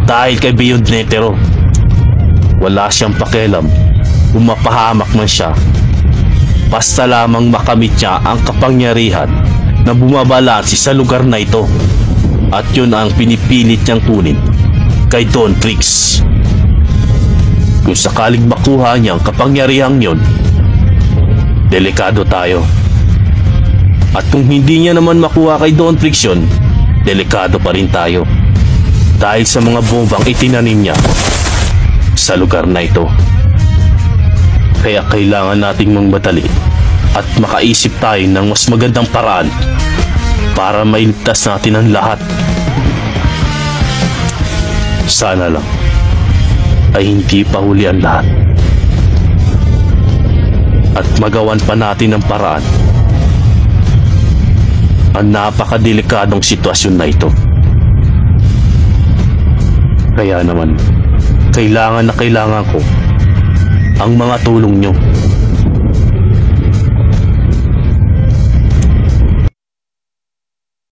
Dahil kay Beyond Netero, wala siyang pakialam kung mapahamak man siya. Basta lamang makamit niya ang kapangyarihan na bumabalansi sa lugar na ito. At yun ang pinipilit niyang kunin kay Don Trix. Kung sakaling makuha niya ang kapangyarihang yun, delikado tayo. At kung hindi niya naman makuha kay Don Trix yun, delikado pa rin tayo. Dahil sa mga bombang itinanim niya sa lugar na ito. Kaya kailangan nating magmadali at makaisip tayo ng mas magandang paraan para mailigtas natin ang lahat. Sana lang ay hindi pa huli ang lahat at magawan pa natin ang paraan ang napakadelikadong sitwasyon na ito. Kaya naman, kailangan na kailangan ko ang mga tulong nyo.